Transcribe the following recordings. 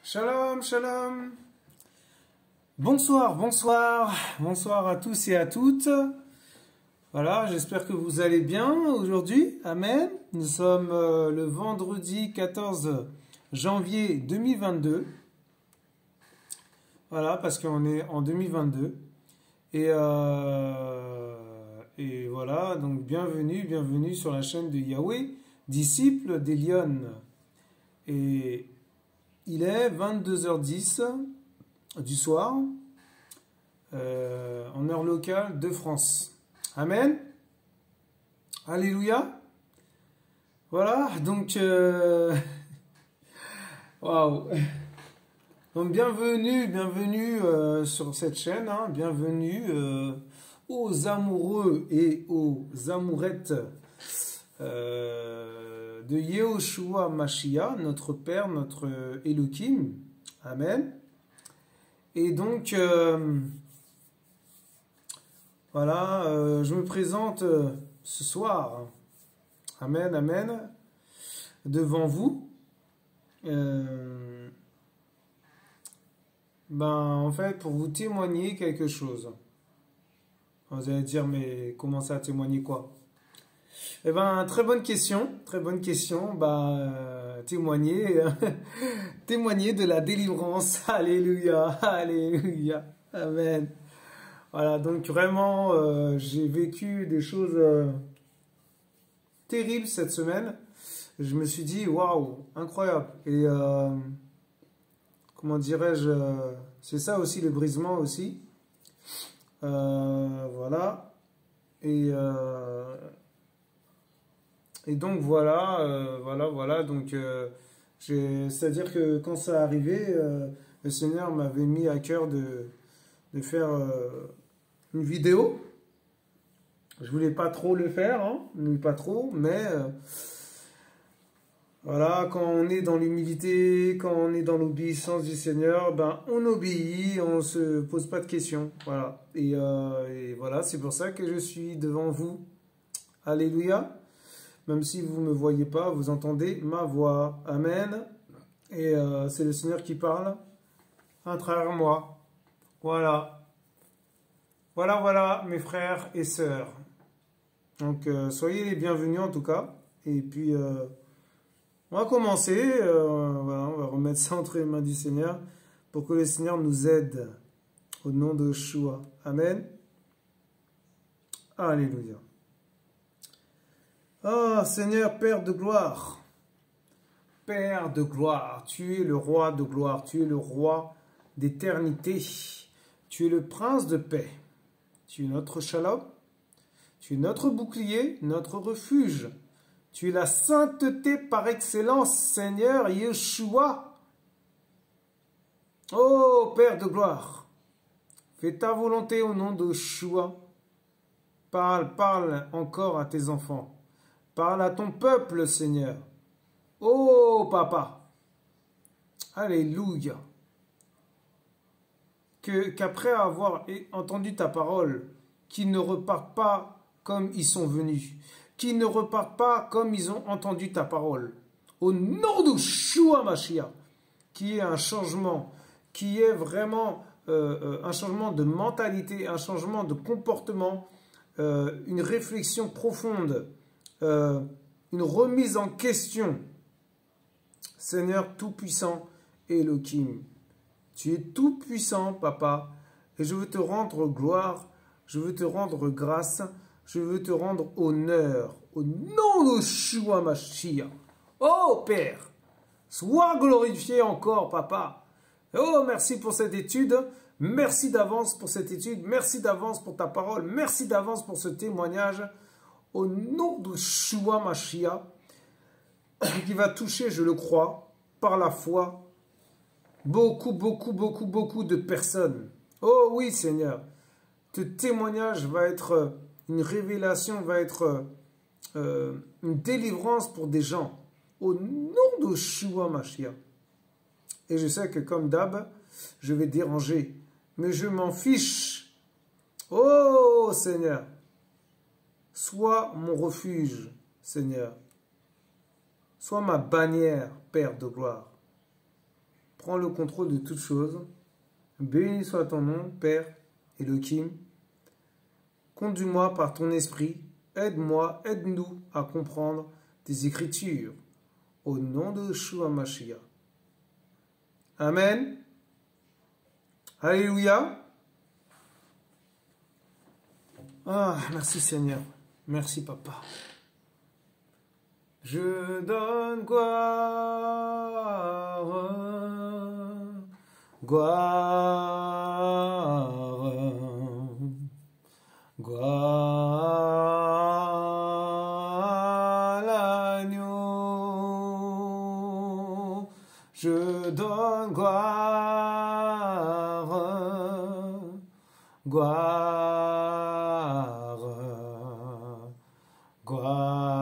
Shalom, shalom. Bonsoir, bonsoir. Bonsoir à tous et à toutes. Voilà, j'espère que vous allez bien aujourd'hui. Amen. Nous sommes le vendredi 14 janvier 2022. Voilà, parce qu'on est en 2022. Et voilà, donc bienvenue sur la chaîne de Yahweh, disciple d'Elion. Et il est 22h10 du soir, en heure locale de France. Amen. Alléluia. Voilà, donc, waouh. Donc, bienvenue sur cette chaîne. Hein, bienvenue aux amoureux et aux amourettes de Yehoshua Mashiach, notre Père, notre Elohim. Amen. Et donc, voilà, je me présente ce soir. Amen, amen. Devant vous. En fait, pour vous témoigner quelque chose. Vous allez dire, mais comment ça, témoigner quoi? Eh ben, très bonne question, très bonne question. Témoigner, témoigner de la délivrance. Alléluia, alléluia, amen. Voilà, donc vraiment, j'ai vécu des choses terribles cette semaine. Je me suis dit, waouh, incroyable. Et comment dirais-je, c'est ça aussi le brisement aussi. Voilà. Et donc voilà. Donc c'est-à-dire que quand ça arrivait, le Seigneur m'avait mis à cœur de faire une vidéo. Je voulais pas trop le faire, hein, pas trop, mais voilà, quand on est dans l'humilité, quand on est dans l'obéissance du Seigneur, on obéit, on se pose pas de questions, voilà. Et voilà, c'est pour ça que je suis devant vous. Alléluia. Même si vous ne me voyez pas, vous entendez ma voix. Amen. Et c'est le Seigneur qui parle à travers moi. Voilà. Voilà, mes frères et sœurs. Donc, soyez les bienvenus en tout cas. Et puis, on va commencer. Voilà, on va remettre ça entre les mains du Seigneur pour que le Seigneur nous aide. Au nom de Yeshua. Amen. Alléluia. Ah, Seigneur, Père de gloire, Père de gloire, tu es le roi de gloire, tu es le roi d'éternité, tu es le prince de paix, tu es notre shalom, tu es notre bouclier, notre refuge, tu es la sainteté par excellence, Seigneur Yeshua. Oh, Père de gloire, fais ta volonté au nom de Yeshua. Parle encore à tes enfants. Parle à ton peuple, Seigneur. Oh, Papa. Alléluia. Qu'après avoir entendu ta parole, qu'ils ne repartent pas comme ils sont venus. Qu'ils ne repartent pas comme ils ont entendu ta parole. Au nom de Yeshua Mashiach, qui est un changement, qui est vraiment un changement de mentalité, un changement de comportement, une réflexion profonde, une remise en question. Seigneur tout-puissant Elohim, tu es tout-puissant, Papa, et je veux te rendre gloire, je veux te rendre grâce, je veux te rendre honneur, au nom de Yeshua Mashiach. Oh Père, sois glorifié encore, Papa. Oh, merci pour cette étude, merci d'avance pour cette étude, merci d'avance pour ta parole, merci d'avance pour ce témoignage. Au nom de Yeshua Mashiach, qui va toucher, je le crois, par la foi, beaucoup de personnes. Oh oui, Seigneur, ce témoignage va être une révélation, va être une délivrance pour des gens. Au nom de Yeshua Mashiach. Et je sais que comme d'hab, je vais déranger, mais je m'en fiche. Oh Seigneur, sois mon refuge, Seigneur. Sois ma bannière, Père de gloire. Prends le contrôle de toutes choses. Béni soit ton nom, Père Elohim. Conduis-moi par ton esprit. Aide-moi, aide-nous à comprendre tes écritures. Au nom de Yeshua Mashiach. Amen. Alléluia. Ah, merci Seigneur. Merci Papa. Je donne gloire, gloire, gloire à l'agneau. Je donne gloire, gloire, gloire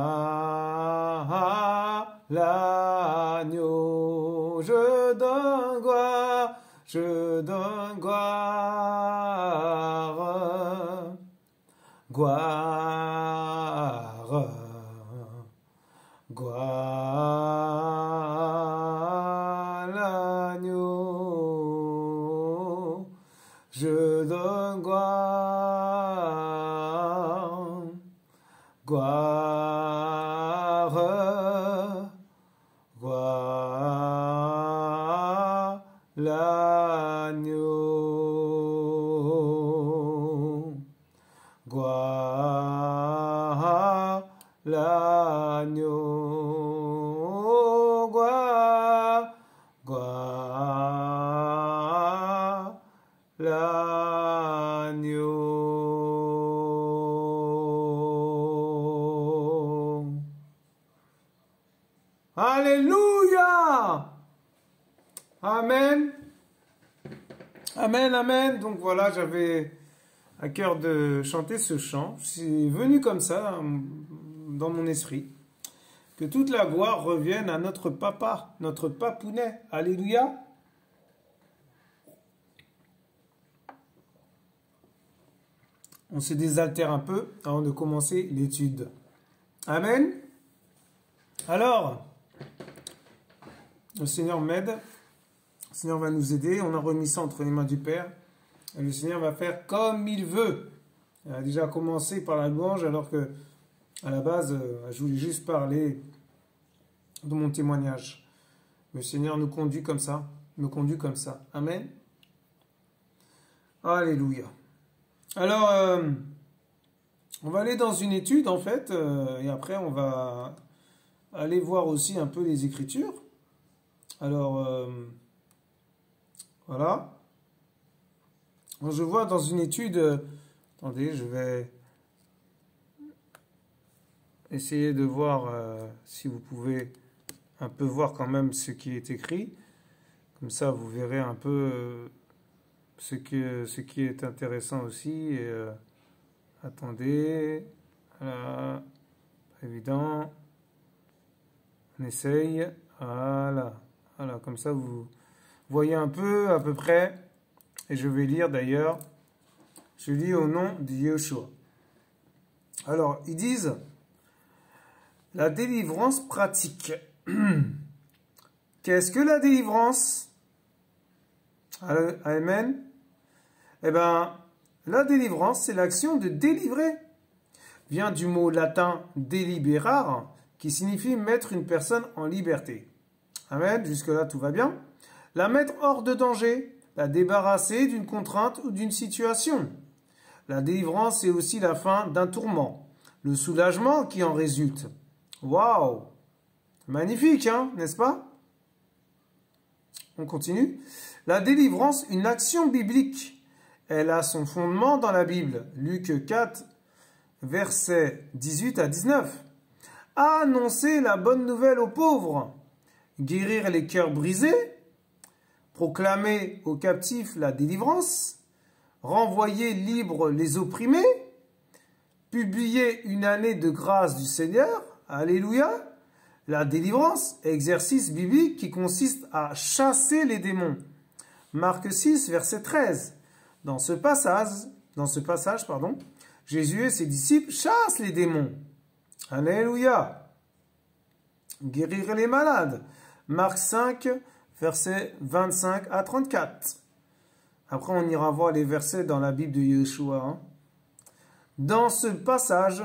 à l'agneau. Je donne gloire, je donne gloire, gloire, gloire à l'agneau. Je donne gloire, gloire, gloire à l'agneau. Gloire à l'agneau. Gloire, gloire à l'agneau. Alléluia! Amen. Amen, amen. Donc voilà, j'avais à cœur de chanter ce chant. C'est venu comme ça dans mon esprit. Que toute la gloire revienne à notre papa, notre papounet. Alléluia. On se désaltère un peu avant de commencer l'étude. Amen. Alors, le Seigneur m'aide. Le Seigneur va nous aider. On a remis ça entre les mains du Père. Et le Seigneur va faire comme il veut. Il a déjà commencé par la louange, alors que, à la base, je voulais juste parler de mon témoignage. Le Seigneur nous conduit comme ça. Me conduit comme ça. Amen. Alléluia. Alors, on va aller dans une étude, en fait, et après, on va aller voir aussi un peu les Écritures. Alors, voilà. Je vois dans une étude, attendez, je vais essayer de voir si vous pouvez un peu voir quand même ce qui est écrit. Comme ça, vous verrez un peu ce qui est intéressant aussi. Et, attendez, voilà, pas évident. On essaye, voilà, voilà, comme ça vous voyez un peu à peu près. Et je vais lire d'ailleurs, je lis au nom de Yeshua. Alors, ils disent, la délivrance pratique. Qu'est-ce que la délivrance? Amen. Eh bien, la délivrance, c'est l'action de délivrer. Vient du mot latin deliberare, qui signifie mettre une personne en liberté. Amen. Jusque-là, tout va bien. La mettre hors de danger. La débarrasser d'une contrainte ou d'une situation. La délivrance, c'est aussi la fin d'un tourment. Le soulagement qui en résulte. Waouh! Magnifique, hein, n'est-ce pas? On continue. La délivrance, une action biblique. Elle a son fondement dans la Bible. Luc 4, versets 18 à 19. Annoncer la bonne nouvelle aux pauvres. Guérir les cœurs brisés. Proclamer aux captifs la délivrance, renvoyer libres les opprimés, publier une année de grâce du Seigneur, alléluia, la délivrance, exercice biblique qui consiste à chasser les démons. Marc 6, verset 13. Dans ce passage, Jésus et ses disciples chassent les démons. Alléluia. Guérir les malades. Marc 5, versets 25 à 34. Après, on ira voir les versets dans la Bible de Yeshua. Hein. Dans ce passage,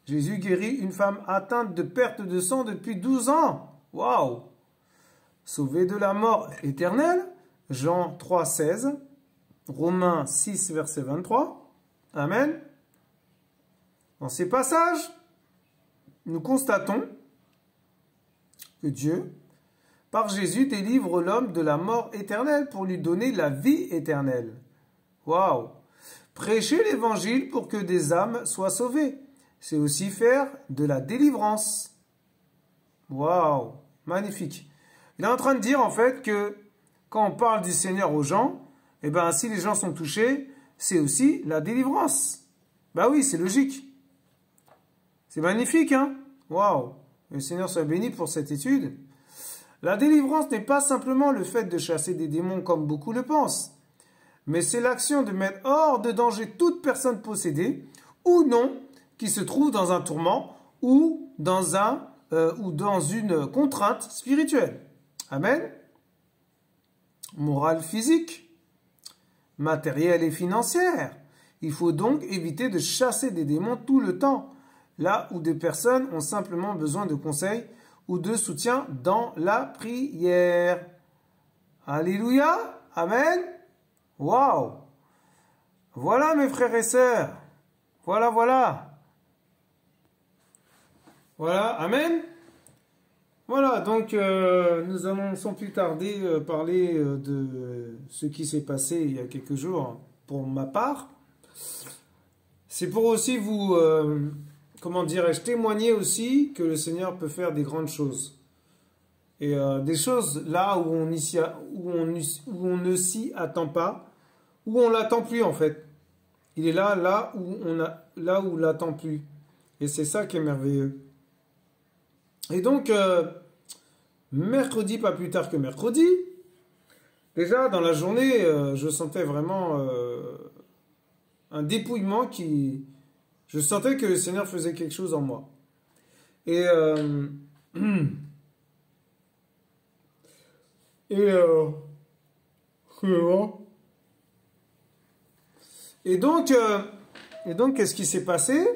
Jésus guérit une femme atteinte de perte de sang depuis 12 ans. Waouh! Sauvée de la mort éternelle, Jean 3, 16, Romains 6, verset 23. Amen. Dans ces passages, nous constatons que Dieu, par Jésus, délivre l'homme de la mort éternelle pour lui donner la vie éternelle. Waouh! Prêcher l'évangile pour que des âmes soient sauvées, c'est aussi faire de la délivrance. Waouh! Magnifique. Il est en train de dire en fait que quand on parle du Seigneur aux gens, eh ben si les gens sont touchés, c'est aussi la délivrance. Bah oui, c'est logique. C'est magnifique, hein? Waouh! Le Seigneur soit béni pour cette étude. La délivrance n'est pas simplement le fait de chasser des démons comme beaucoup le pensent, mais c'est l'action de mettre hors de danger toute personne possédée ou non qui se trouve dans un tourment ou dans une contrainte spirituelle. Amen. Morale physique, matérielle et financière. Il faut donc éviter de chasser des démons tout le temps, là où des personnes ont simplement besoin de conseils ou de soutien dans la prière. Alléluia. Amen. Waouh. Voilà mes frères et sœurs. Voilà, voilà. Voilà. Amen. Voilà, donc nous allons sans plus tarder parler de ce qui s'est passé il y a quelques jours pour ma part. C'est pour aussi vous... comment dirais-je, témoigner aussi que le Seigneur peut faire des grandes choses. Et des choses là où on ne s'y attend pas, où on l'attend plus en fait. Il est là où on l'attend plus. Et c'est ça qui est merveilleux. Et donc, mercredi, pas plus tard que mercredi, déjà dans la journée, je sentais vraiment un dépouillement qui... Je sentais que le Seigneur faisait quelque chose en moi. Et donc, qu'est-ce qui s'est passé?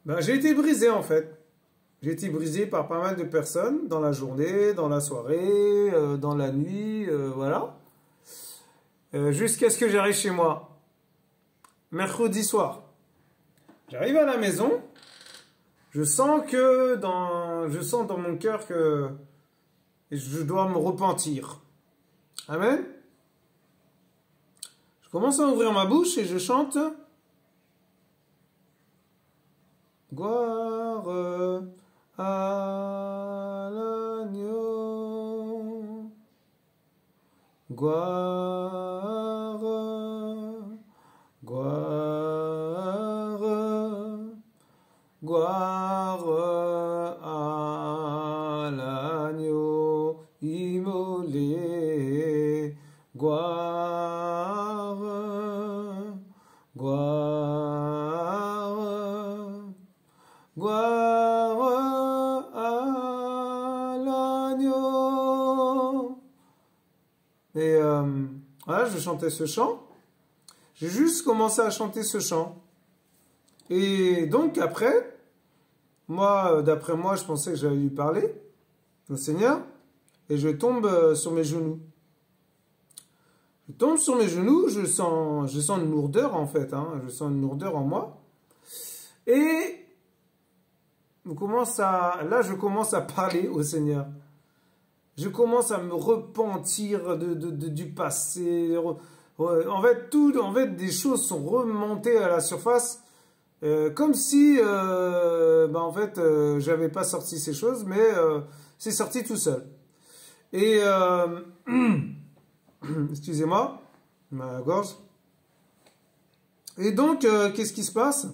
Ben, j'ai été brisé en fait. J'ai été brisé par pas mal de personnes dans la journée, dans la soirée, dans la nuit, voilà. Jusqu'à ce que j'arrive chez moi. Mercredi soir, j'arrive à la maison, je sens dans mon cœur que je dois me repentir. Amen. Je commence à ouvrir ma bouche et je chante Gloire à l'agneau, gloire, gloire à l'agneau immolé, gloire, à l'agneau. Et voilà, je chantais ce chant. J'ai juste commencé à chanter ce chant. Et donc après, d'après moi, je pensais que j'allais lui parler au Seigneur. Et je tombe sur mes genoux. Je tombe sur mes genoux, je sens une lourdeur en fait. Hein, je sens une lourdeur en moi. Et je commence à parler au Seigneur. Je commence à me repentir du passé. En fait, des choses sont remontées à la surface, comme si, j'avais pas sorti ces choses, mais c'est sorti tout seul. Et excusez-moi, ma gorge. Et donc, qu'est-ce qui se passe?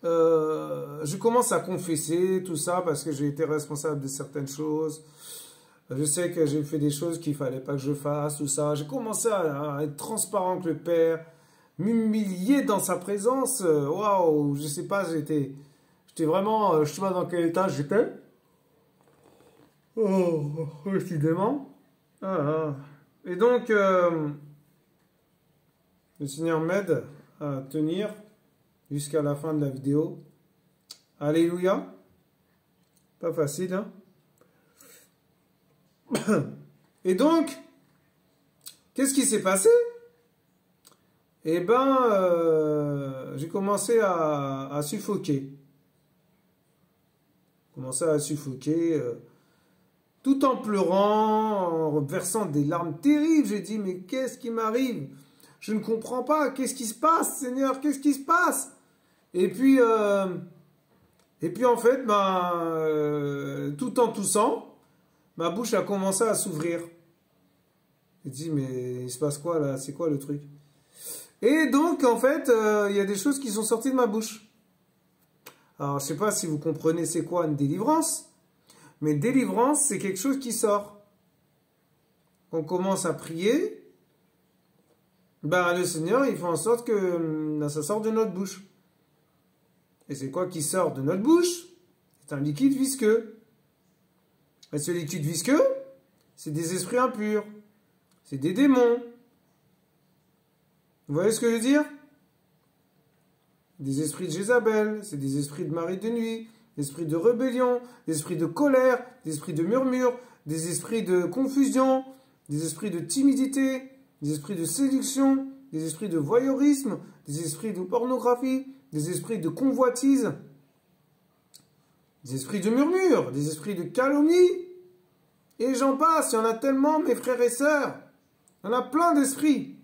Je commence à confesser tout ça parce que j'ai été responsable de certaines choses. Je sais que j'ai fait des choses qu'il fallait pas que je fasse, tout ça. J'ai commencé à être transparent avec le Père, m'humilier dans sa présence. Waouh, je sais pas, j'étais vraiment, je sais pas dans quel état j'étais. Oh, décidément. Ah, ah. Et donc, le Seigneur m'aide à tenir jusqu'à la fin de la vidéo. Alléluia. Pas facile, hein? Et donc, qu'est-ce qui s'est passé? Eh ben, j'ai commencé à suffoquer. Commencé à suffoquer, tout en pleurant, en versant des larmes terribles. J'ai dit, mais qu'est-ce qui m'arrive? Je ne comprends pas. Qu'est-ce qui se passe, Seigneur? Qu'est-ce qui se passe? Et puis en fait, ben, tout en toussant, ma bouche a commencé à s'ouvrir. J'ai dit, mais il se passe quoi là? C'est quoi le truc? Et donc, en fait, il y a des choses qui sont sorties de ma bouche. Alors, je sais pas si vous comprenez c'est quoi une délivrance, mais délivrance, c'est quelque chose qui sort. On commence à prier, ben, le Seigneur, il fait en sorte que ça sort de notre bouche. Et c'est quoi qui sort de notre bouche? C'est un liquide visqueux. Et ce liquide visqueux, c'est des esprits impurs. C'est des démons. Vous voyez ce que je veux dire? Des esprits de Jézabel, c'est des esprits de Marie de nuit, des esprits de rébellion, des esprits de colère, des esprits de murmure, des esprits de confusion, des esprits de timidité, des esprits de séduction, des esprits de voyeurisme, des esprits de pornographie, des esprits de convoitise, des esprits de murmure, des esprits de calomnie. Et j'en passe, il y en a tellement, mes frères et sœurs. Il y en a plein d'esprits.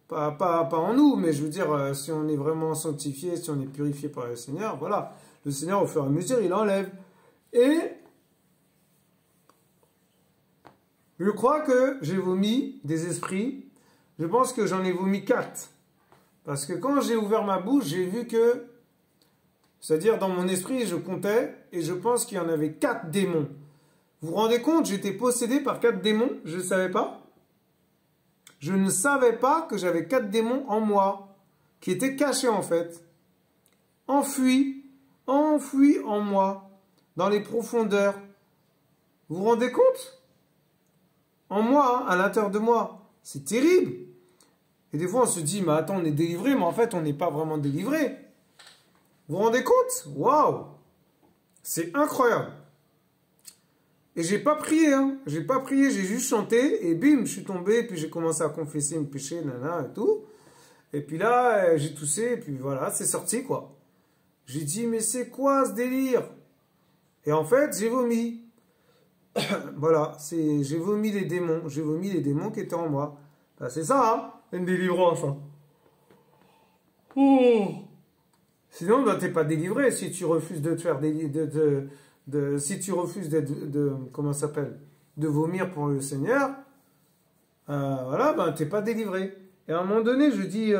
Pas en nous, mais je veux dire, si on est vraiment sanctifié, si on est purifié par le Seigneur, voilà. Le Seigneur, au fur et à mesure, il enlève. Et je crois que j'ai vomi des esprits. Je pense que j'en ai vomi 4. Parce que quand j'ai ouvert ma bouche, j'ai vu que, c'est-à-dire dans mon esprit, je comptais, et je pense qu'il y en avait 4 démons. Vous vous rendez compte, j'étais possédé par 4 démons, je ne savais pas. Je ne savais pas que j'avais 4 démons en moi, qui étaient cachés en fait, enfouis en moi, dans les profondeurs. Vous vous rendez compte? En moi, hein, à l'intérieur de moi. C'est terrible. Et des fois on se dit, mais attends, on est délivré, mais en fait on n'est pas vraiment délivré. Vous vous rendez compte? Waouh! C'est incroyable. Et j'ai pas prié, hein. J'ai pas prié, j'ai juste chanté, et bim, je suis tombé, et puis j'ai commencé à confesser mes péchés, nana, et tout. Et puis là, j'ai toussé, et puis voilà, c'est sorti, quoi. J'ai dit, mais c'est quoi ce délire? Et en fait, j'ai vomi. Voilà, j'ai vomi les démons. J'ai vomi les démons qui étaient en moi. Ben, c'est ça, hein, une délivrance, hein. Oh. Sinon, ben, t'es pas délivré si tu refuses de te faire si tu refuses comment ça s'appelle, de vomir pour le Seigneur, voilà, ben t'es pas délivré. Et à un moment donné, je dis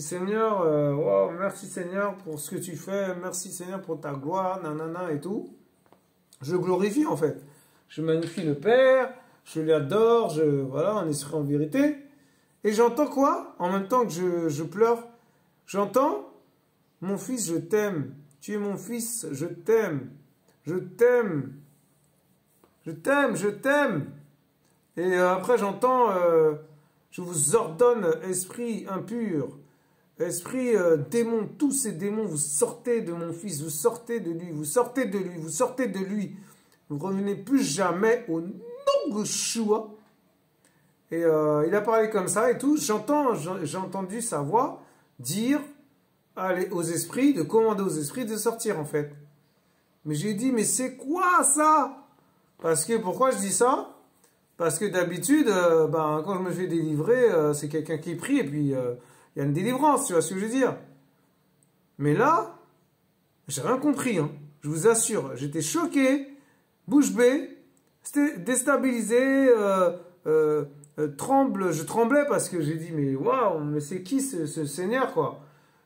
Seigneur, wow, merci Seigneur pour ce que tu fais, merci Seigneur pour ta gloire, nanana et tout. Je glorifie en fait. Je magnifie le Père, je l'adore, voilà, en esprit, en vérité. Et j'entends quoi? En même temps que je pleure, j'entends, mon fils, je t'aime. Tu es mon fils, je t'aime. Je t'aime. Je t'aime, je t'aime. Et après, j'entends, je vous ordonne, esprit impur, esprit démon, tous ces démons, vous sortez de mon fils, vous sortez de lui, vous sortez de lui, vous sortez de lui. Vous revenez plus jamais au nom de Yeshua. Et il a parlé comme ça et tout. J'ai entendu sa voix dire aux esprits, de commander aux esprits de sortir en fait. Mais j'ai dit, mais c'est quoi ça? Parce que, pourquoi je dis ça? Parce que d'habitude, ben, quand je me fais délivrer, c'est quelqu'un qui prie et puis il y a une délivrance, tu vois ce que je veux dire? Mais là, j'ai rien compris, hein. Je vous assure, j'étais choqué, bouche bée, déstabilisé, je tremblais parce que j'ai dit, mais waouh, mais c'est qui ce Seigneur, quoi?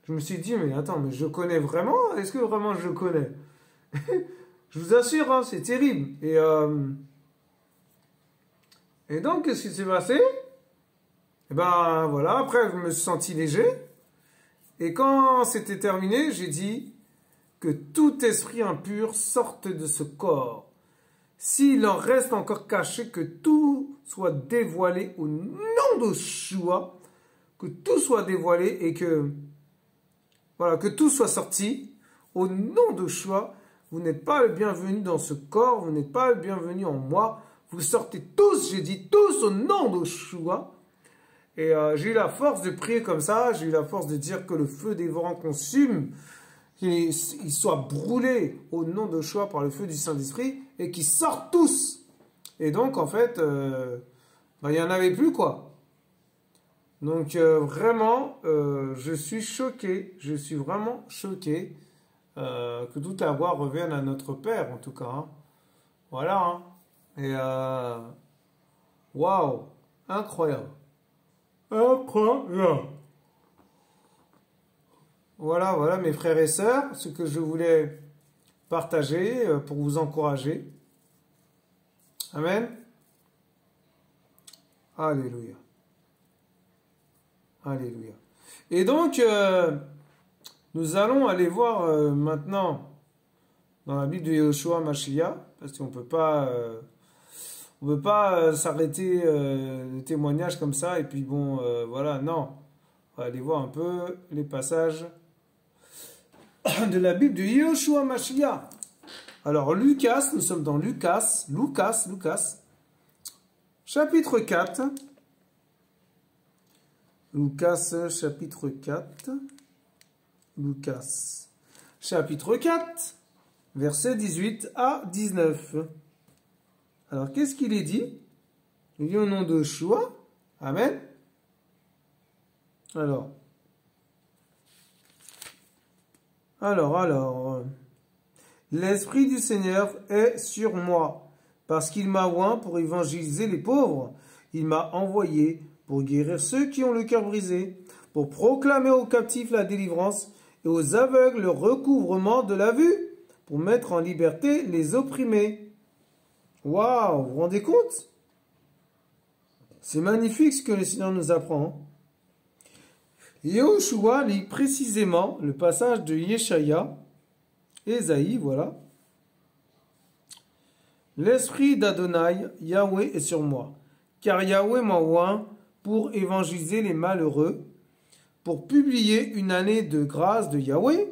Je me suis dit, mais attends, mais je connais vraiment? Est-ce que vraiment je connais? Je vous assure, hein, c'est terrible. Et donc, qu'est-ce qui s'est passé? Et ben voilà, après, je me suis senti léger. Et quand c'était terminé, j'ai dit, que tout esprit impur sorte de ce corps. S'il en reste encore caché, que tout soit dévoilé au nom de Yeshua, que tout soit dévoilé et que, voilà, que tout soit sorti au nom de Yeshua. Vous n'êtes pas le bienvenu dans ce corps, vous n'êtes pas le bienvenu en moi. Vous sortez tous, j'ai dit tous au nom de Yeshua. Et j'ai eu la force de prier comme ça, j'ai eu la force de dire que le feu dévorant consume, qu'il soit brûlé au nom de Yeshua par le feu du Saint-Esprit et qu'ils sortent tous. Et donc, en fait, il n'y en avait plus, quoi. Donc, vraiment, je suis choqué, je suis vraiment choqué que toute la gloire revienne à notre Père, en tout cas. Hein. Voilà. Hein. Et, waouh, incroyable. Incroyable. Voilà mes frères et sœurs, ce que je voulais partager pour vous encourager. Amen. Alléluia. Alléluia. Et donc, nous allons aller voir maintenant dans la Bible de Yeshua Mashiach, parce qu'on peut pas s'arrêter le témoignage comme ça, et puis bon, voilà, non. On va aller voir un peu les passages de la Bible de Yeshua Mashiach. Alors, Lucas, nous sommes dans Lucas, chapitre 4. Lucas, chapitre 4. Lucas, chapitre 4, versets 18 à 19. Alors, qu'est-ce qu'il est dit? Il dit au nom de Yeshua. Amen. Alors, l'Esprit du Seigneur est sur moi, parce qu'il m'a oint pour évangéliser les pauvres. Il m'a envoyé pour guérir ceux qui ont le cœur brisé, pour proclamer aux captifs la délivrance et aux aveugles le recouvrement de la vue, pour mettre en liberté les opprimés. Waouh, vous vous rendez compte? C'est magnifique ce que le Seigneur nous apprend. Yahushua lit précisément le passage de Yeshaya, Ésaïe, voilà. L'esprit d'Adonai, Yahweh est sur moi, car Yahweh m'a oint pour évangéliser les malheureux, pour publier une année de grâce de Yahweh,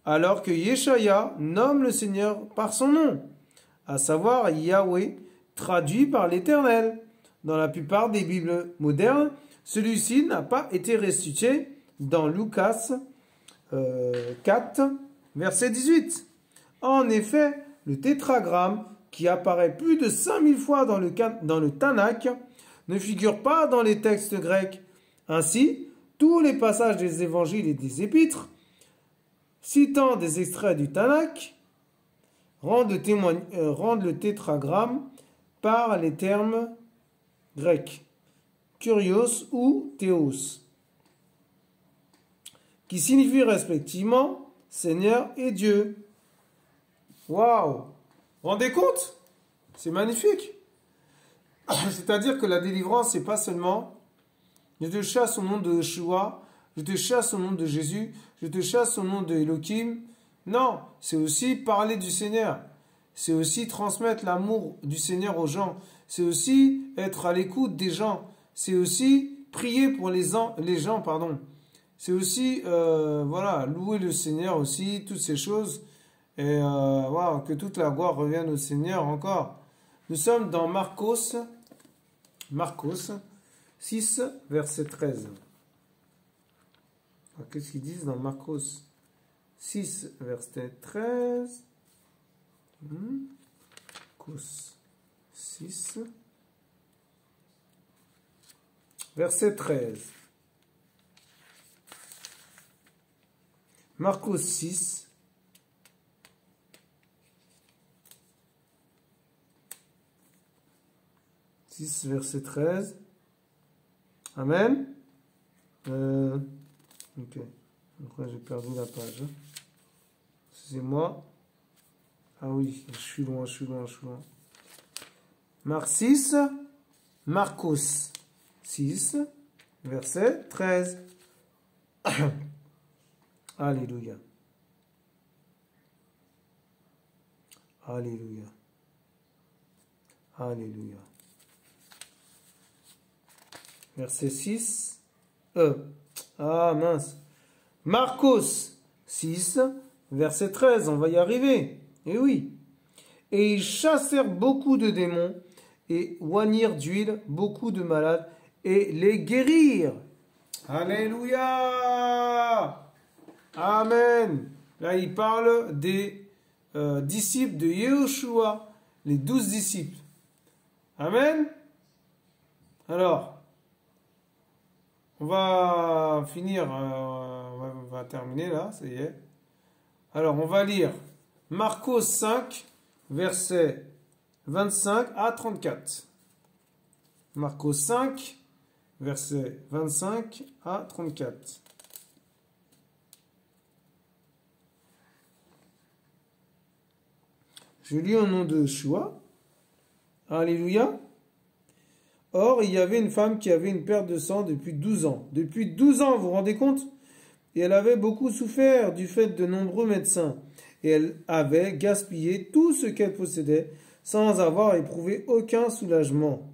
alors que Yeshaya nomme le Seigneur par son nom, à savoir Yahweh, traduit par l'Éternel. Dans la plupart des Bibles modernes, celui-ci n'a pas été restitué dans Lucas 4, verset 18. En effet, le tétragramme, qui apparaît plus de 5000 fois dans le Tanakh, ne figure pas dans les textes grecs. Ainsi, tous les passages des évangiles et des épîtres, citant des extraits du Tanakh, rendent le tétragramme par les termes grecs kurios ou théos, qui signifient respectivement Seigneur et Dieu. Waouh! Vous vous rendez compte? C'est magnifique. C'est-à-dire que la délivrance, c'est pas seulement je te chasse au nom de Yeshua, je te chasse au nom de Jésus, je te chasse au nom de Elohim. Non, c'est aussi parler du Seigneur. C'est aussi transmettre l'amour du Seigneur aux gens. C'est aussi être à l'écoute des gens. C'est aussi prier pour les gens, pardon. C'est aussi, voilà, louer le Seigneur aussi, toutes ces choses. Et voilà, que toute la gloire revienne au Seigneur encore. Nous sommes dans Marcos 6, verset 13. Qu'est-ce qu'ils disent dans Marcos 6, verset 13? Marcos 6, verset 13. Marcos 6, verset 13. Amen. Ok. Pourquoi j'ai perdu la page? Excusez-moi. Ah oui, je suis loin. Marcos 6, verset 13. Alléluia. Alléluia. Alléluia. Verset 6. Ah mince. Marcos 6, verset 13. On va y arriver. Eh oui. Et ils chassèrent beaucoup de démons et oignirent d'huile beaucoup de malades et les guérirent. Alléluia. Amen. Là, il parle des disciples de Yeshua, les 12 disciples. Amen. Alors, on va finir, on va terminer là, ça y est. Alors, on va lire Marcos 5, versets 25 à 34. Marcos 5, versets 25 à 34. Je lis au nom de Yeshua. Alléluia. Or, il y avait une femme qui avait une perte de sang depuis 12 ans. Depuis 12 ans, vous vous rendez compte? Et elle avait beaucoup souffert du fait de nombreux médecins. Et elle avait gaspillé tout ce qu'elle possédait sans avoir éprouvé aucun soulagement.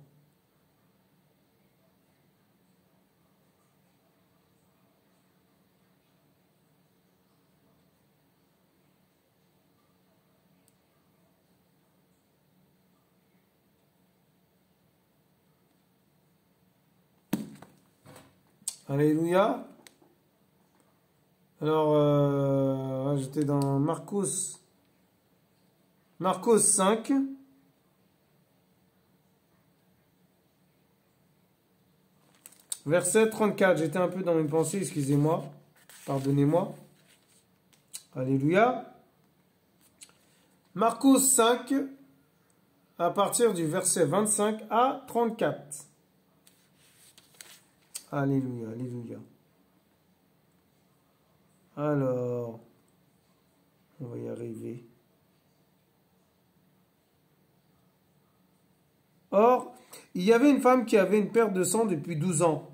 Alléluia. Alors, j'étais dans Marcos 5. Verset 34. J'étais un peu dans mes pensées, excusez-moi. Pardonnez-moi. Alléluia. Marcos 5, à partir du verset 25 à 34. Alléluia, alléluia. Alors, on va y arriver. Or, il y avait une femme qui avait une perte de sang depuis 12 ans.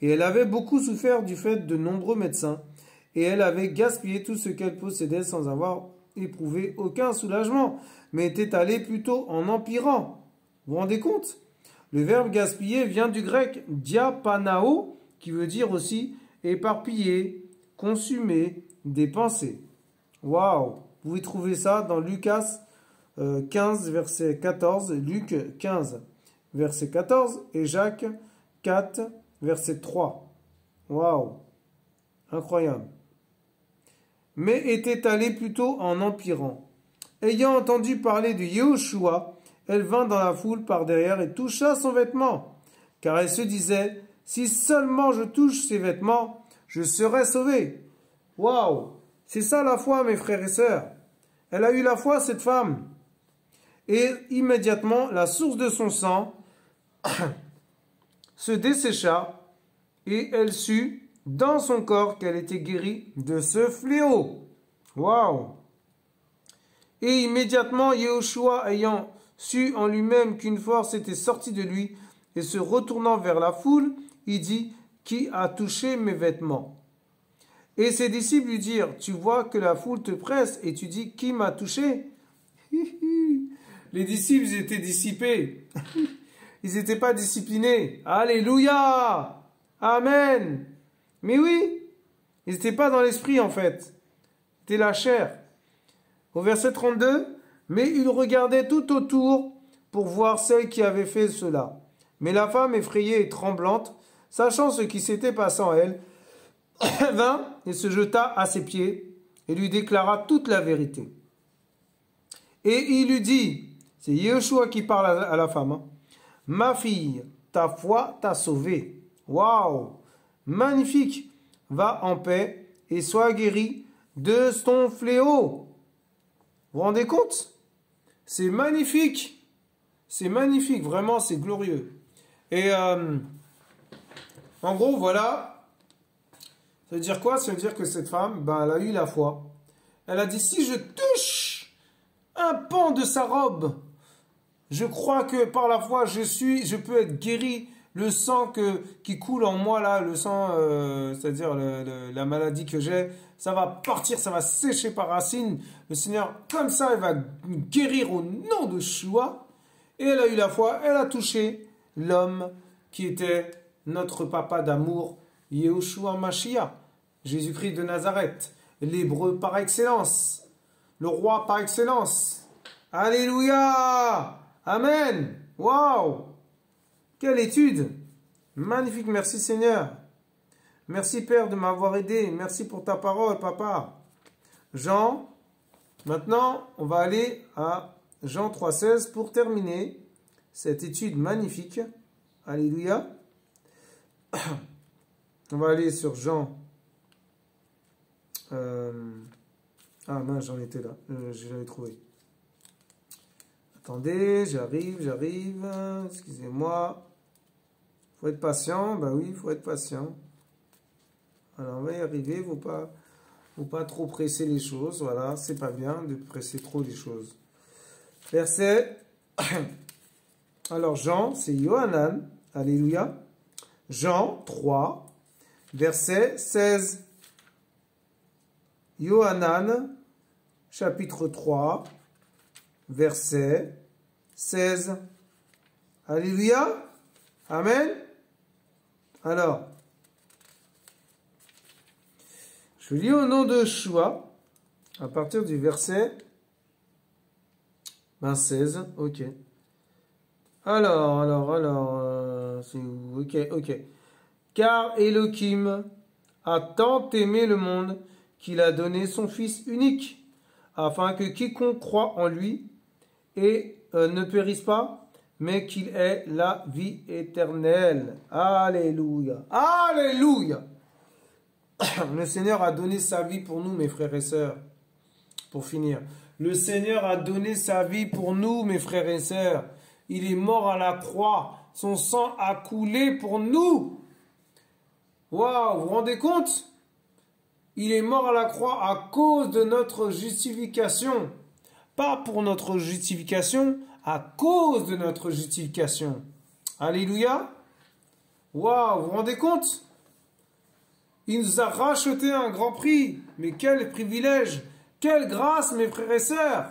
Et elle avait beaucoup souffert du fait de nombreux médecins. Et elle avait gaspillé tout ce qu'elle possédait sans avoir éprouvé aucun soulagement, mais était allée plutôt en empirant. Vous vous rendez compte? Le verbe gaspiller vient du grec diapanao, qui veut dire aussi éparpiller, consumer, dépenser. Waouh! Vous pouvez trouver ça dans Lucas 15, verset 14, Luc 15, verset 14 et Jacques 4, verset 3. Waouh! Incroyable. Mais était allée plutôt en empirant. Ayant entendu parler de Yeshua, elle vint dans la foule par derrière et toucha son vêtement. Car elle se disait, si seulement je touche ses vêtements, je serai sauvée. Waouh! C'est ça la foi, mes frères et sœurs. Elle a eu la foi, cette femme. Et immédiatement, la source de son sang se dessécha et elle sut dans son corps qu'elle était guérie de ce fléau. Waouh! Et immédiatement, Yeshua ayant su en lui-même qu'une force était sortie de lui, et se retournant vers la foule, il dit, qui a touché mes vêtements? Et ses disciples lui dirent, tu vois que la foule te presse, et tu dis, qui m'a touché? Les disciples étaient dissipés. Ils n'étaient pas disciplinés. Alléluia! Amen! Mais oui, ils n'étaient pas dans l'esprit en fait. C'était la chair. Au verset 32, mais il regardait tout autour pour voir celle qui avait fait cela. Mais la femme, effrayée et tremblante, sachant ce qui s'était passé en elle, vint et se jeta à ses pieds et lui déclara toute la vérité. Et il lui dit, c'est Yeshua qui parle à la femme, hein, ma fille, ta foi t'a sauvée. Waouh! Magnifique! Va en paix et sois guérie de ton fléau. Vous vous rendez compte? C'est magnifique. C'est magnifique, vraiment, c'est glorieux. Et en gros, voilà. Ça veut dire quoi? Ça veut dire que cette femme, ben, elle a eu la foi. Elle a dit, si je touche un pan de sa robe, je crois que par la foi, je peux être guéri Le sang qui coule en moi, là, le sang, c'est-à-dire la maladie que j'ai, ça va partir, ça va sécher par racine. Le Seigneur, comme ça, il va guérir au nom de Yeshua. Et elle a eu la foi, elle a touché l'homme qui était notre papa d'amour, Yehoshua Mashiach, Jésus-Christ de Nazareth, l'hébreu par excellence, le roi par excellence. Alléluia! Amen! Waouh! Quelle étude! Magnifique, merci Seigneur. Merci Père de m'avoir aidé. Merci pour ta parole, Papa. Jean, maintenant, on va aller à Jean 3,16 pour terminer cette étude magnifique. Alléluia. On va aller sur Jean. Ah mince, j'en étais là. Je l'avais trouvé. Attendez, j'arrive. Excusez-moi. Faut être patient. Bah oui, il faut être patient. Alors, on va y arriver. Faut pas trop presser les choses. Voilà, c'est pas bien de presser trop les choses. Verset. Alors, Jean, c'est Yohanan. Alléluia. Jean 3, verset 16. Yohanan, chapitre 3, verset 16. Alléluia. Amen. Alors, je lis au nom de Yeshua, à partir du verset 16. Ok. Alors, c'est où? Ok. Car Elohim a tant aimé le monde qu'il a donné son Fils unique, afin que quiconque croit en lui ne périsse pas, mais qu'il ait la vie éternelle. Alléluia. Alléluia. Le Seigneur a donné sa vie pour nous, mes frères et sœurs. Pour finir, le Seigneur a donné sa vie pour nous, mes frères et sœurs. Il est mort à la croix. Son sang a coulé pour nous. Waouh, vous vous rendez compte? Il est mort à la croix à cause de notre justification. Pas pour notre justification, à cause de notre justification. Alléluia. Waouh, vous vous rendez compte? Il nous a racheté un grand prix. Mais quel privilège, quelle grâce, mes frères et sœurs.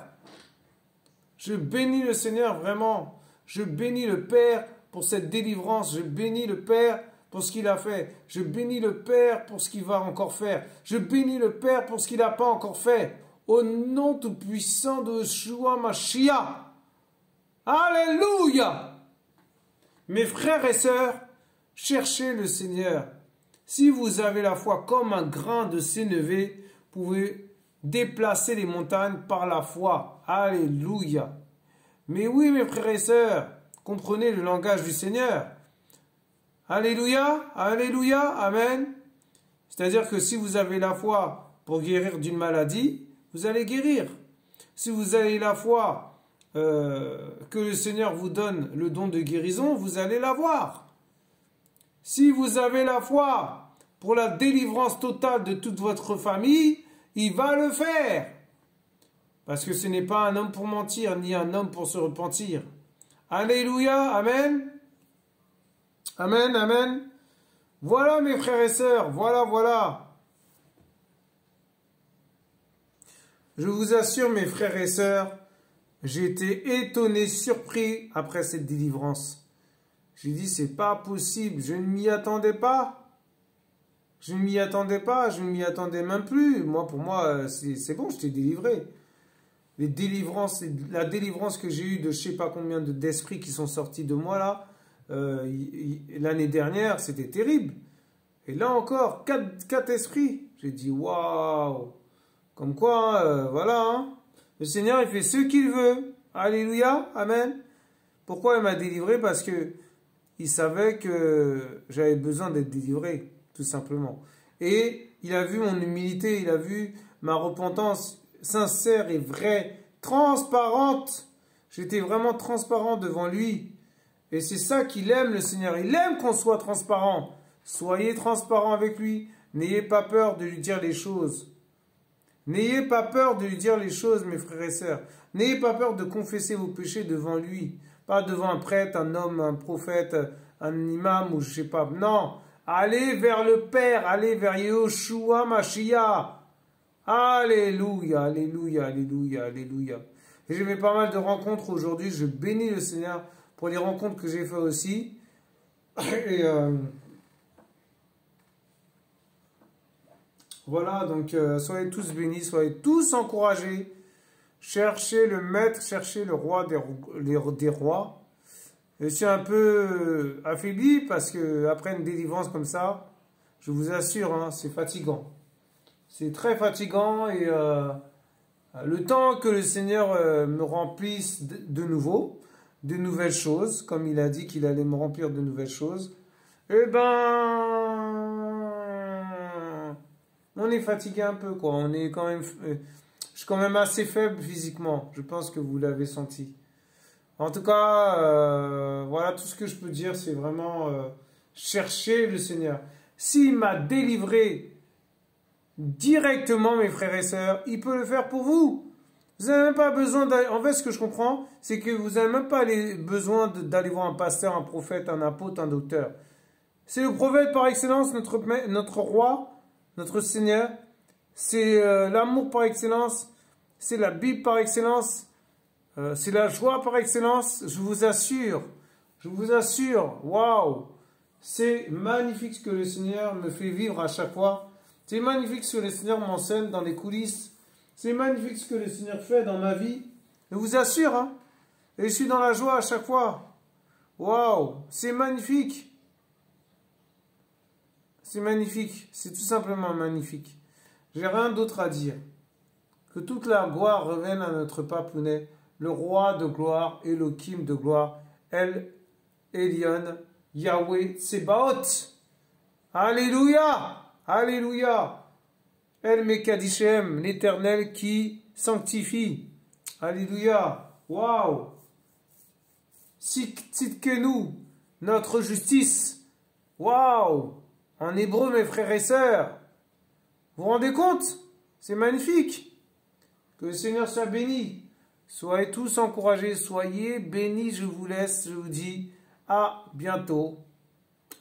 Je bénis le Seigneur vraiment. Je bénis le Père pour cette délivrance. Je bénis le Père pour ce qu'il a fait. Je bénis le Père pour ce qu'il va encore faire. Je bénis le Père pour ce qu'il n'a pas encore fait. Au nom tout-puissant de Yeshua Mashiach. Alléluia. Mes frères et sœurs, cherchez le Seigneur. Si vous avez la foi comme un grain de sénévé, vous pouvez déplacer les montagnes par la foi. Alléluia. Mais oui, mes frères et sœurs, comprenez le langage du Seigneur. Alléluia, alléluia, amen. C'est-à-dire que si vous avez la foi pour guérir d'une maladie, vous allez guérir. Si vous avez la foi que le Seigneur vous donne le don de guérison, vous allez l'avoir. Si vous avez la foi pour la délivrance totale de toute votre famille, il va le faire. Parce que ce n'est pas un homme pour mentir, ni un homme pour se repentir. Alléluia, amen. Amen, amen. Voilà mes frères et sœurs, voilà. Je vous assure mes frères et sœurs, j'ai été étonné, surpris après cette délivrance. J'ai dit c'est pas possible, je ne m'y attendais pas. Je ne m'y attendais même plus. Pour moi, c'est bon, je t'ai délivré. La délivrance que j'ai eue de je sais pas combien d'esprits qui sont sortis de moi là, l'année dernière, c'était terrible. Et là encore, quatre esprits. J'ai dit waouh. Comme quoi, voilà. Hein. Le Seigneur, il fait ce qu'il veut. Alléluia, amen. Pourquoi il m'a délivré? Parce que il savait que j'avais besoin d'être délivré, tout simplement. Et il a vu mon humilité, il a vu ma repentance sincère et vraie, transparente. J'étais vraiment transparent devant lui. Et c'est ça qu'il aime, le Seigneur. Il aime qu'on soit transparent. Soyez transparent avec lui. N'ayez pas peur de lui dire les choses. N'ayez pas peur de lui dire les choses, mes frères et sœurs. N'ayez pas peur de confesser vos péchés devant lui. Pas devant un prêtre, un homme, un prophète, un imam ou je sais pas. Non, allez vers le Père, allez vers Yehoshua Mashiach. Alléluia, alléluia, alléluia, alléluia. Et j'ai fait pas mal de rencontres aujourd'hui. Je bénis le Seigneur pour les rencontres que j'ai fait aussi. Et voilà, donc soyez tous bénis, soyez tous encouragés. Cherchez le maître, cherchez le roi des rois. Je suis un peu affaibli parce que après une délivrance comme ça, je vous assure, hein, c'est fatigant. C'est très fatigant et le temps que le Seigneur me remplisse de nouveau, de nouvelles choses, comme il a dit qu'il allait me remplir de nouvelles choses, eh ben, on est fatigué un peu, quoi. On est quand même, je suis quand même assez faible physiquement. Je pense que vous l'avez senti. En tout cas, voilà, tout ce que je peux dire, c'est vraiment chercher le Seigneur. S'il m'a délivré directement, mes frères et sœurs, il peut le faire pour vous. Vous n'avez même pas besoin d'aller... En fait, ce que je comprends, c'est que vous n'avez même pas besoin d'aller voir un pasteur, un prophète, un apôtre, un docteur. C'est le prophète par excellence, notre roi, notre Seigneur. C'est l'amour par excellence. C'est la Bible par excellence. C'est la joie par excellence. Je vous assure, waouh, c'est magnifique ce que le Seigneur me fait vivre à chaque fois. C'est magnifique ce que le Seigneur m'enseigne dans les coulisses. C'est magnifique ce que le Seigneur fait dans ma vie. Je vous assure, hein. Et je suis dans la joie à chaque fois. Waouh, c'est magnifique. C'est magnifique. C'est tout simplement magnifique. J'ai rien d'autre à dire. Que toute la gloire revienne à notre papounet, le roi de gloire, Elohim de gloire, El Elyon, Yahweh Tsebaot. Alléluia. Alléluia. El Mekadishem, l'Éternel qui sanctifie. Alléluia. Waouh. Tzidkenu, notre justice. Waouh. En hébreu, mes frères et sœurs. Vous vous rendez compte? C'est magnifique. Que le Seigneur soit béni. Soyez tous encouragés. Soyez bénis. Je vous laisse. Je vous dis à bientôt.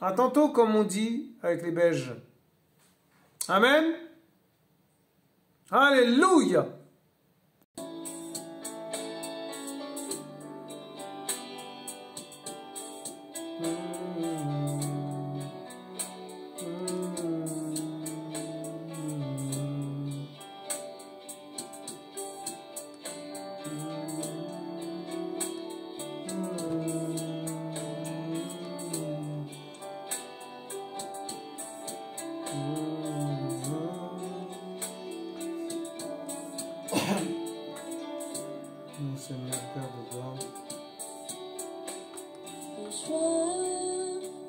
À tantôt, comme on dit avec les Belges. Amen. Alléluia. Mon Seigneur, Père de gloire.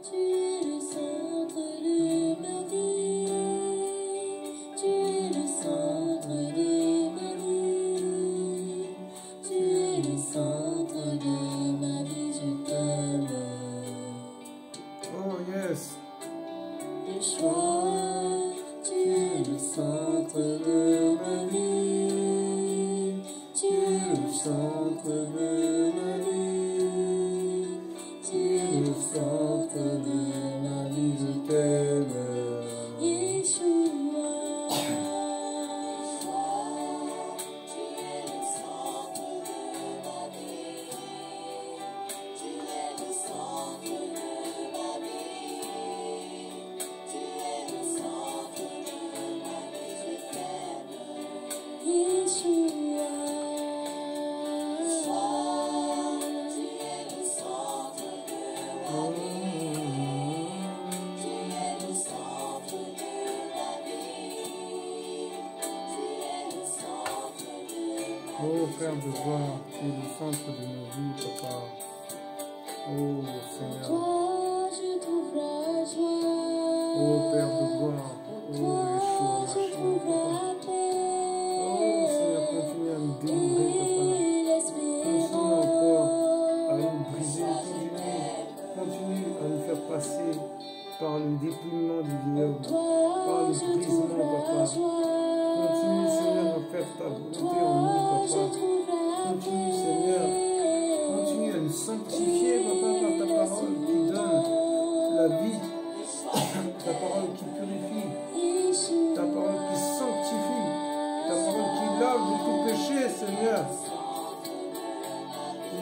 Tu es le centre de ma vie. Tu es le centre de ma vie. Tu es le centre de ma vie, je t'aime. Oh yes. Le choix, tu es le centre de ma vie. Tu es le centre de ma vie. Tu es le centre de ma vie, je t'aime. Yeshua. Tu es le centre de ma vie. Tu es le centre de ma vie. Tu es le centre de ma vie, je t'aime. Yeshua. Tu es le centre de ma vie. Tu es le centre de ma vie. Tu es le centre de ma vie. Oh Père de gloire, tu es le centre de nos vies, papa. Oh Seigneur. Toi, je trouve la joie. Oh Père de gloire. Oh Toi, Yeshua, je trouve Mashiach, papa. la paix. Oh Seigneur, continue à nous délivrer, papa. Et Continue encore à nous briser. Continue à nous faire passer par le dépouillement du diable, par toi, le je brisement, trouve la papa. Continue, Seigneur, à faire ta volonté en nous, Toi, je papa. trouve la Continue, Seigneur. Continue à nous sanctifier, papa, par ta parole qui donne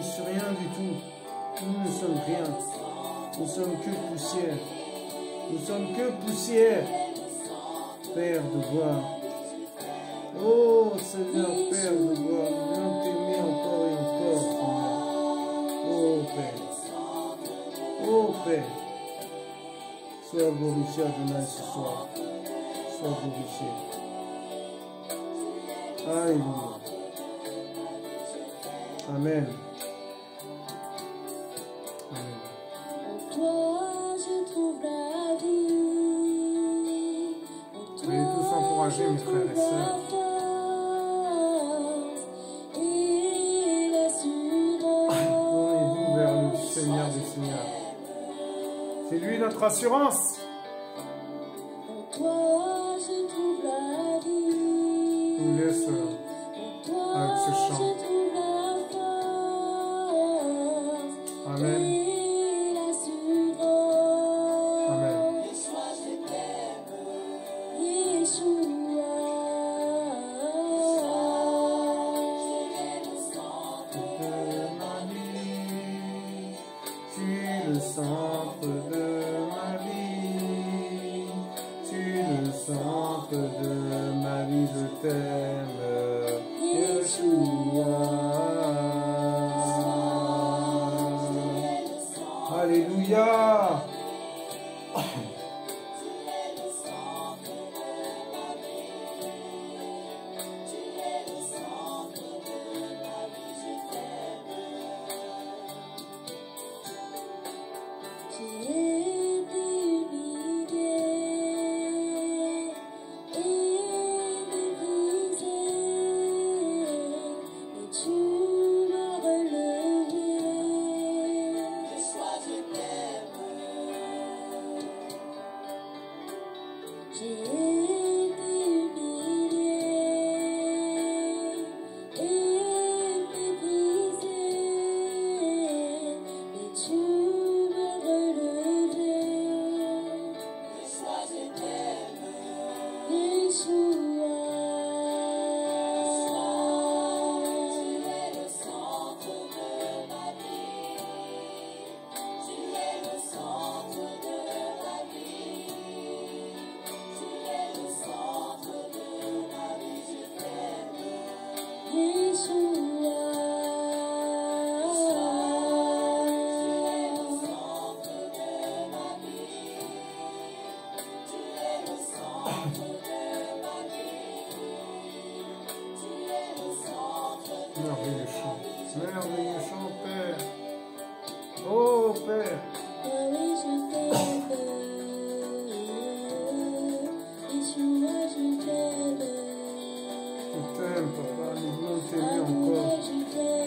suis rien du tout. Nous ne sommes rien. Nous sommes que poussière. Nous sommes que poussière. Père de gloire. Oh Seigneur, Père de gloire, nous voulons t'aimer encore et encore, Seigneur. Oh Père. Oh Père. Sois glorifié Adonai ce soir. Sois glorifié. Alléluia. Amen. Amen. En toi je trouve la vie. Soyez tous encouragés, mes frères et sœurs. Tournez-vous vers le Seigneur des Seigneurs. C'est lui notre assurance. En toi je trouve la vie. Il nous laisse avec ce chant. Amen. Amen. Tu es le centre de ma vie. Tu es le centre de ma vie. Je t'aime, Yeshua. Alléluia. Merveilleux chant. Merveilleux chant, Père. Oh, Père. Je t'aime, Papa. Nous voulons t'aimer encore. Je t'aime.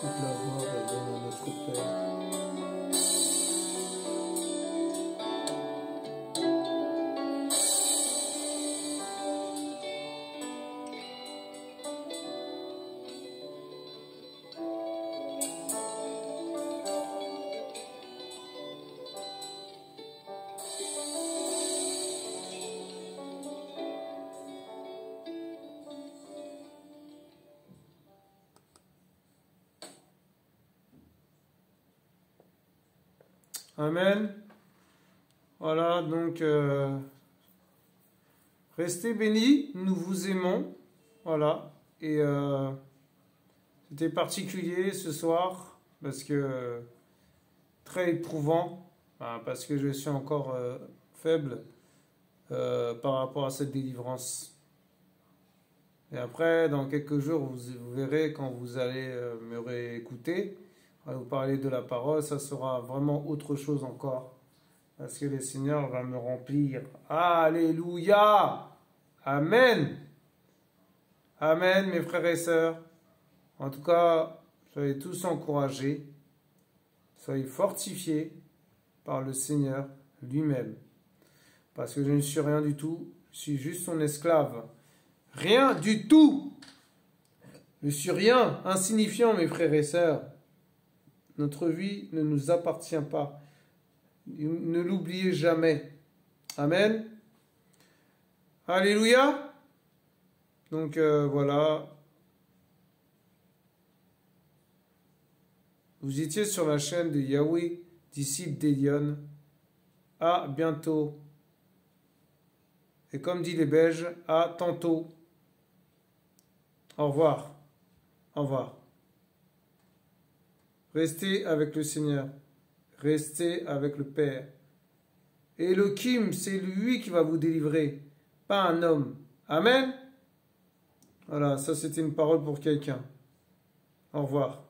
Toute la gloire est dans notre Père. Amen. Voilà, donc restez bénis, nous vous aimons. Voilà, et c'était particulier ce soir parce que très éprouvant, parce que je suis encore faible par rapport à cette délivrance. Et après, dans quelques jours, vous verrez quand vous allez me réécouter. On va vous parler de la parole, ça sera vraiment autre chose encore. Parce que le Seigneur va me remplir. Alléluia! Amen! Amen, mes frères et sœurs. En tout cas, soyez tous encouragés. Soyez fortifiés par le Seigneur lui-même. Parce que je ne suis rien du tout. Je suis juste son esclave. Rien du tout! Je suis rien, insignifiant, mes frères et sœurs. Notre vie ne nous appartient pas. Ne l'oubliez jamais. Amen. Alléluia. Donc voilà. Vous étiez sur la chaîne de Yahweh, disciple d'Elion. À bientôt. Et comme dit les Belges, à tantôt. Au revoir. Au revoir. Restez avec le Seigneur. Restez avec le Père. Et Elohim, c'est lui qui va vous délivrer, pas un homme. Amen. Voilà, ça c'était une parole pour quelqu'un. Au revoir.